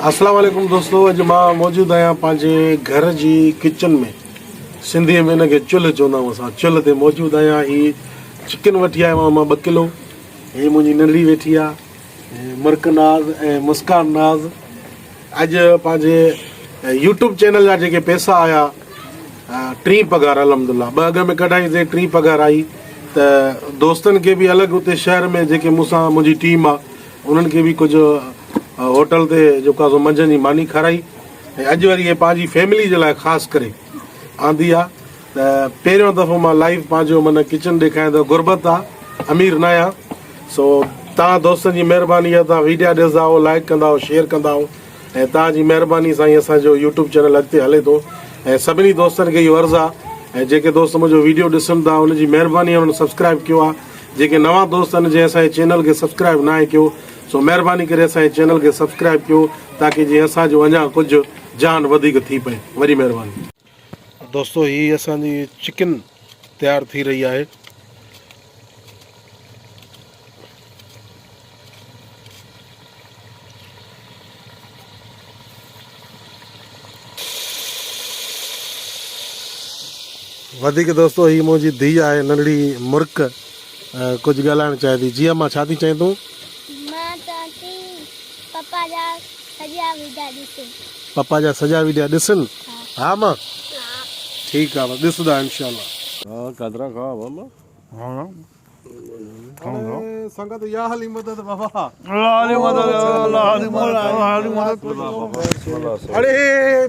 अस्सलाम वालेकुम दोस्तों, अॼु मां मौजूदु आहियां पंहिंजे घर जी किचन में। सिंधीअ में हिनखे चुल्ह चवंदा आहियूं असां। चुल्ह ते मौजूदु आहियां। हीअ चिकन वठी आयो आहियां मां 2 किलो। हीअ मुंहिंजी नंढड़ी वेठी आहे मुर्क नाज़ ऐं मुस्कान नाज़। अॼु पंहिंजे यूट्यूब चैनल जा जेके पैसा आया 3 पघार अलहमदुल्ला। 2 अॻ में कढाईसीं, 3 पघार आई त दोस्तनि खे बि अलॻि उते शहर में जेके मूंसां मुंहिंजी टीम आहे उन्हनि खे बि कुझु होटल ते जेको आहे मंझंदि जी मानी खाराई। ऐं अॼु वरी इहे पंहिंजी फैमिली जे लाइ ख़ासि करे आंदी आहे। त पहिरियों दफ़ो मां लाइव पंहिंजो माना किचन ॾेखारियां थो। गुरबत आहे, अमीर न आहियां। सो तव्हां दोस्तनि जी महिरबानी आहे, तव्हां वीडियो ॾिसंदा आहियो, लाइक कंदा आहियो, शेयर कंदा आहियो ऐं तव्हांजी महिरबानी सां ई असांजो यूट्यूब चैनल अॻिते हले थो। ऐं सभिनी दोस्तनि खे इहो अर्ज़ु आहे ऐं जेके दोस्त मुंहिंजो वीडियो ॾिसनि था उनजी महिरबानी आहे, उन्हनि सब्सक्राइब कयो आहे। जेके नवां दोस्त आहिनि जंहिं असांजे चैनल खे सब्सक्राइब न आहे कयो, सो महिरबानी करे असांजे चैनल खे सब्सक्राइब कयो ताकी जीअं असांजो अञा कुझु जान वधीक थी पए। वॾी महिरबानी दोस्तों। हीअ असांजी चिकन तयारु थी रही आहे। वधीक दोस्तों हीअ मुंहिंजी धीउ आहे नंढड़ी मुर्क, कुझु ॻाल्हाइणु चाहे थी। जीअं मां छा थी चई तूं? पप्पा जा सॼा वीडियो ॾिसनि? हा मां ठीकु आहे, ॾिसंदा इंशाल्लाह। हाँ कदरा खा बाबा। हाँ संगत या हली मदद बाबा। अल्लाह मदद, अल्लाह मदद। अरे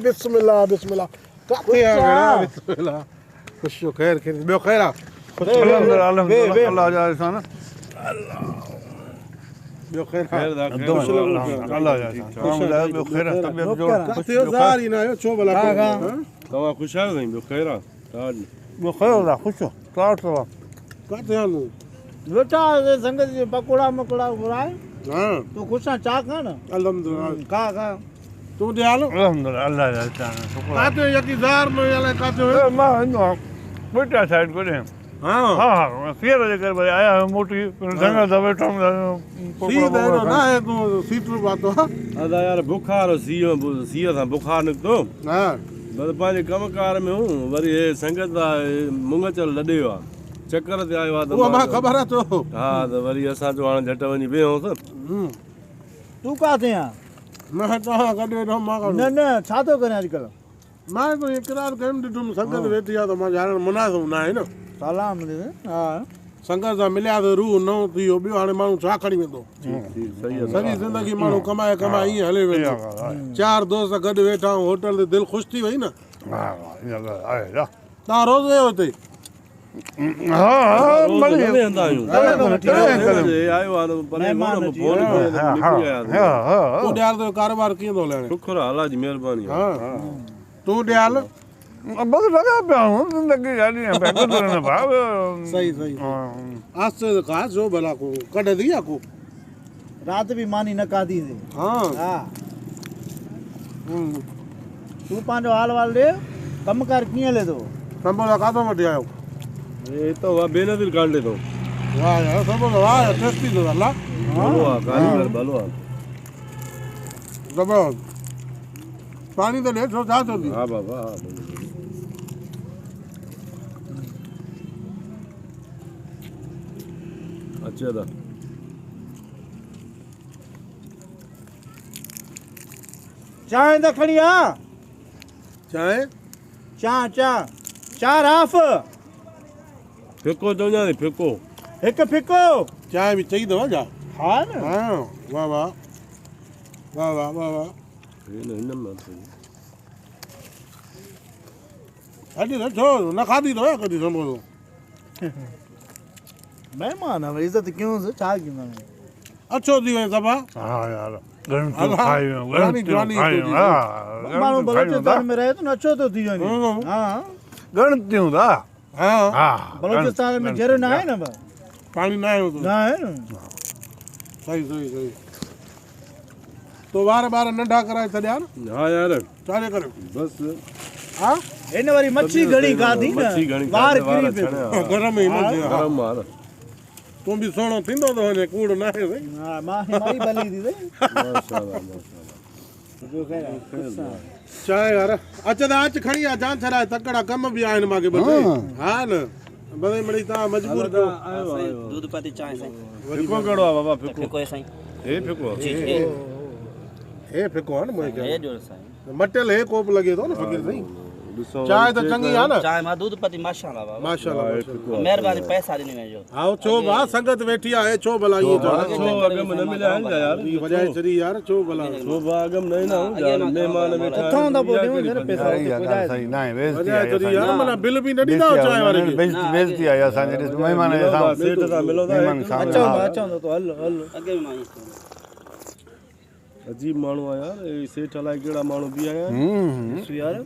बिस्मिल्लाह बिस्मिल्लाह। काथे आ बेटा? बिस्मिल्लाह। खुशो खैर खैर ॿियो खैर आहे? अल्लाह अल्लाह जा इंसान अल्लाह ॿियो खैर खैर दा अल्लाह जा काम दा ॿियो खैर तबियत जो काथे हो ज़ार ही ना आयो छो भला तवा खुश आयो ॿियो खैर आहे ताज ॿियो खैर दा खुश ताज तवा काथे आलो बेटा संगत जी पकोड़ा मकोड़ा घुराए। हां तू खुश है? चा खा ना अल्हम्दुलिल्लाह। खा तू दे आलो अल्हम्दुलिल्लाह अल्लाह जा इंसान काथे यकी ज़ार नो याले काथे हो? मां नो बेटा साइड को दे। हां हां फिर जे कर आया मोटी संगत दा बैठा सी दे ना है तू सीटू बातो। अदा यार बुखार सीओ था बुखार निकतो। हां बस पंहिंजे कमकार में हूं वरी हे संगत दा मुंग चल लॾियो आहे चक्कर ते आयो आहे त वो मां ख़बर आहे तो। हा त वरी असां जो हाणे झट वञी वेहूं तू काथे आ? मैं तहां गॾु वेठो मां न न छा थो करे अॼुकल्ह? मां तो इकरार कयमि ॾिठुमि संगत वेठी आहे त मां ॼाणण मुनासिब न आहे न। सलाम हा संगत सां मिलिया त रूह नओं थी वियो। ॿियो हाणे माण्हू छा खणी वेंदो? सॼी ज़िंदगी माण्हू कमाए कमाए ईअं हले वेंदो। 4 दोस्त गॾु वेठा आहियूं होटल ते, दिलि ख़ुशि थी वई न। तव्हां रोज़ वियो हिते? कारोबार कीअं थो हले? शुक्र आहे अल्लाह जी महिरबानी। तूं ॾियाल बस लगा पिया हूं जिंदगी जानी है बैठो तो ना भाव सही सही आज से कहा जो भला को कढ दिया को रात भी मानी न कादी थी। हां हां तू पांजो हाल वाल दे कम कर कीअं ले दो संभल काथो वठी आयो? ये तो वा बेनज़ीर काढ ले तो वाह यार संभल वाह टेस्टी तो अल्लाह बलवा कारीगर बलवा जबरदस्त। पानी तो ले छो जा तो दी। हां बाबा अच्छा दा चाय द खणी आ चाय चार हाफ फिको तो ना फिको एक फिको चाय भी चाहिए दवा जा। हां न हां वाह वाह वाह वाह वाह वाह ये न मत अड़ी न छो न खादी तो कदी समझो मेहमान है इज्जत क्यों से छा की ना अच्छो दी वे सभा। हां यार गरम तो खाई गरम खाई हां मानो बलोचिस्तान में रहे तो अच्छो तो थी वने। हां गरम क्यों दा? हां हां बलोचिस्तान में जर ना है ना पानी ना है तो ना है ना। सही सही सही तो बार बार नंढा कराए छॾिया न। हां यार चाले करे बस हां इन वरी मच्छी घणी खाधी न बाहर किरी पे गरम ही न गरम मार तूं बि सुहिणो थींदो थो वञे कूड़ न आहे भई। हा मां माई भली थी वई माशाल्लाह माशाल्लाह चांहि यार अच त अच खणी आ जान छॾाए तकड़ा कम बि आहिनि मूंखे ॿ टे हा न भले मिड़ई तव्हां मजबूर कयो दूध पत्ती चाय साईं फिको कहिड़ो आहे बाबा फिको फिको है साईं हे फिको जी हे फिको आहे न मुंहिंजे ये जो साईं मटियल हे कोप लॻे थो न फ़कीर साईं ॾिसो चांहि त चङी आहे न चाय मां दूध पत्ती माशाल्लाह बाबा माशाल्लाह मेहरबानी पैसा ॾिनी वञो हा छो भा संगत वेठी आहे छो भला ईअं चओ छो अगम न मिलिया आहिनि छा यार वॼाए छॾी यार छो भला छो बा अगम न ईंदा आहियूं यार महिमान वेठा किथां त पोइ ॾियूं घर पैसा सही ना है बेइज्जती वॼाए छॾी यार माना बिल बि न ॾींदा आहियो चांहि वारे खे बेइज्जती आहे असांजे ॾिस महिमान जे साम्हूं सेठ सां मिलो था अचो त हल हल अॻे बि मां अजीब माण्हू आहे यार हे सेठ अलाए कहिड़ा माण्हू बि आया आहिनि यार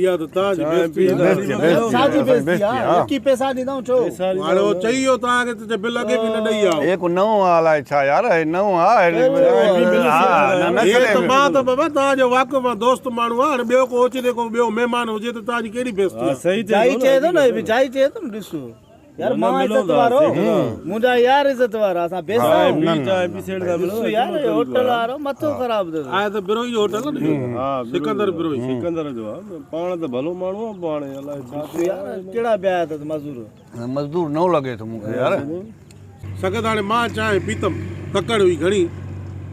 इहा त तव्हांजी बेइज्जती आहे साजी बेइज्जती आहे की पैसा ॾींदव छो हाणे उहो चई वियो तव्हांखे त बिल अॻे बि न ॾेई आओ एक नओं अलाए छा यार हे नओं आहे हे त मां त बाबा तव्हांजो वाक़ुफ़ आहे दोस्त माण्हू आहे हाणे ॿियो को अचे को ॿियो महिमान हुजे त तव्हांजी कहिड़ी बेइज्जती आहे सही जाई चए थो न बि जाई चए थो न ॾिसो यार मां इज़त वारो मुंहिंजा यार इज़त वारा असां बेसा यार होटल वारो मथो ख़राब अथव आहे त बिरोही होटल न हा सिकंदर बिरोही सिकंदर जो आहे पाण त भलो माण्हू आहे पाण अलाए छा यार कहिड़ा ॿिया अथव मज़दूर मज़दूर न लॻे थो मूंखे यार सगत हाणे मां चांहि पीतमि तकड़ हुई घणी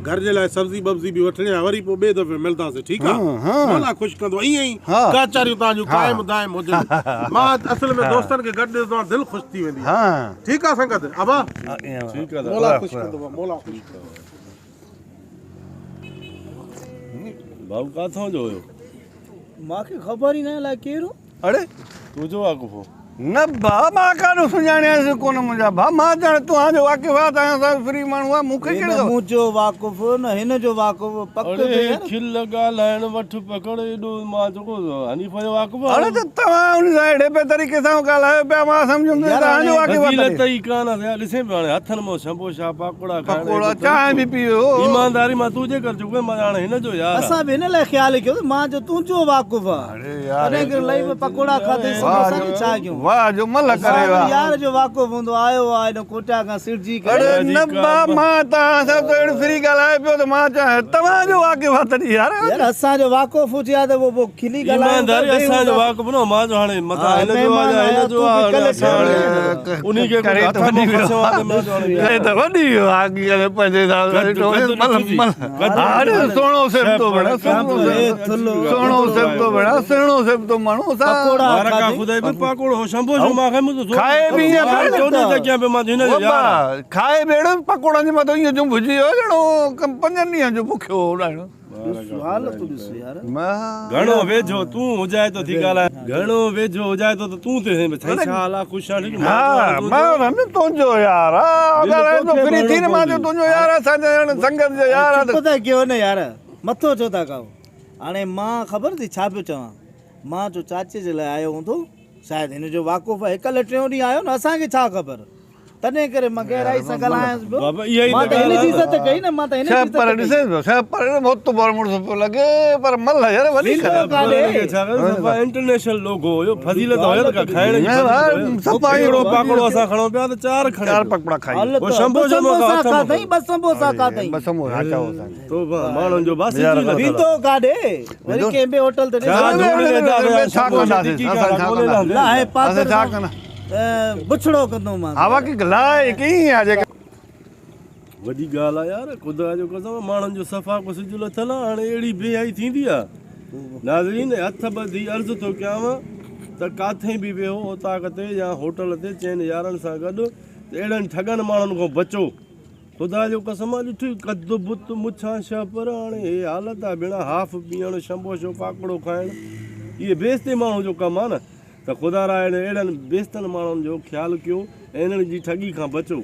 घर जे लाइ सब्जी बब्जी बि वठणी आहे वरी पोइ ॿिए दफ़े मिलंदासीं ठीकु आहे भला ख़ुशि कंदो ईअं ई काचारियूं तव्हांजूं क़ाइमु दाइम हुजनि मां असल में दोस्तनि खे गॾु ॾिसंदो आहियां दिलि ख़ुशि थी वेंदी आहे हाँ ठीकु आहे संगत अबा ठीकु आहे मोला ख़ुशि कंदो मोला ख़ुशि भाऊ काथां जो हुयो मूंखे ख़बर ई न आहे अलाए कहिड़ो अरे तुंहिंजो वाक़ुफ़ो न भा मां काॾो सुञाणियासीं कोन मुंहिंजा भा मां ॼण तव्हांजो वाक़ुफ़ आहे तव्हां फ्री माण्हू आहे मूंखे कहिड़ो मुंहिंजो वाक़ुफ़ न हिन जो वाक़ुफ़ पक अरे खिल ॻाल्हाइण वठ पकड़ एॾो मां जेको हनीफ़ जो वाक़ुफ़ अरे त तव्हां उन सां हेॾे पे तरीक़े सां ॻाल्हायो पिया मां सम्झुमि तव्हांजो वाक़ुफ़ फज़ीलत ई कान आहे ॾिसे पियो हाणे हथनि मां शंबोशा पाकोड़ा पकोड़ा चांहि बि पीओ ईमानदारी मां तूं जे कर चुके मां हाणे हिन जो यार असां बि हिन लाइ ख़्यालु कयो मां जो तुंहिंजो वाक़ुफ़ आहे अरे यार तॾहिं लही पकोड़ा खाधे समोसा छा कयूं वाह जो मल करे वाह यार जो वाक़ुफ़ हूंदो आयो आहे न कोटा खां सिरजी अरे न बा मां तव्हां सां त अहिड़ी फ्री ॻाल्हाए पियो त मां चाहियां तव्हांजो वाक़ुफ़ आहे तॾहिं यार यार असांजो वाक़ुफ़ हुजे हा त पोइ खिली ईमानदारी असांजो वाक़ुफ़ न मां जो हाणे मथां हिन जो आहे या हिन जो आहे उन्ही खे करे त वॾी वियो करे त वॾी वियो आहे पंहिंजे अरे सुहिणो सिबतो भेण सुहिणो सिबतो भेण सुहिणो सिबतो माण्हू पाकोड़ो शंबोशो मां खाए बि खाए खाए भेण पकोड़नि जे मथां ईअं जो भुॼी वियो ॼणो 5 ॾींहंनि जो बुखियो ॾाढो घणो वेझो तूं हुजाए तो थी ॻाल्हाए घणो वेझो हुजाए तो तूं ते छा हाल आहे ख़ुशि आहे तुंहिंजो यार फ्री थी न मां तुंहिंजो यार असांजे संगत जो यार पता कयो न यार मथो छो था कयो हाणे मां ख़बर थी छा पियो चवां मां जो चाचे जे लाइ आयो हूंदो शायदि हिन जो वाक़ुफ़ आहे 1 टे ॾींहं आयो न असांखे छा ख़बर तॾहिं करे मां गहराई सां ॻाल्हायांसि पियो मां त हिन जी इज़त कई न मां त हिन जी इज़त पर ॾिसे पर मोत पर मुड़स पियो लॻे पर मल यार वॾी इंटरनेशनल लोगो हुयो फज़ीलत हुयो त खाइण जी सफ़ाईड़ो पाकोड़ो असां खणो पिया त 4 पकड़ा खाई वो शंबोशो समोसा खाधई 2 समोसा खाधई बस समोसा चाहो तो माण्हुनि जो बस वींदो काॾे वरी कंहिं ॿिए होटल ते बुछड़ो कंदो मां हवा की गलाए कीअं आहे जेका वॾी ॻाल्हि आहे यार ख़ुदा जो कसम माण्हुनि जो सफ़ा को सिजु लथल आहे हाणे अहिड़ी बेहाई थींदी आहे नाज़रीन हथ ॿधी अर्ज़ु थो कयांव त काथे बि वियो उताक ते या होटल ते चइनि यारनि सां गॾु अहिड़नि ठगनि माण्हुनि खां बचो ख़ुदा जो कसम आहे ॾिठी कद बुत मुछां छह पर हाणे हे हालत आहे भेण हाफ पीअणु शंबोशो पाकड़ो खाइणु इहे बेइज़ती माण्हू जो कमु आहे न त ख़ुदा राय अहिड़नि बेइज़तनि माण्हुनि जो ख़्यालु कयो ऐं इन्हनि जी ठगी खां बचो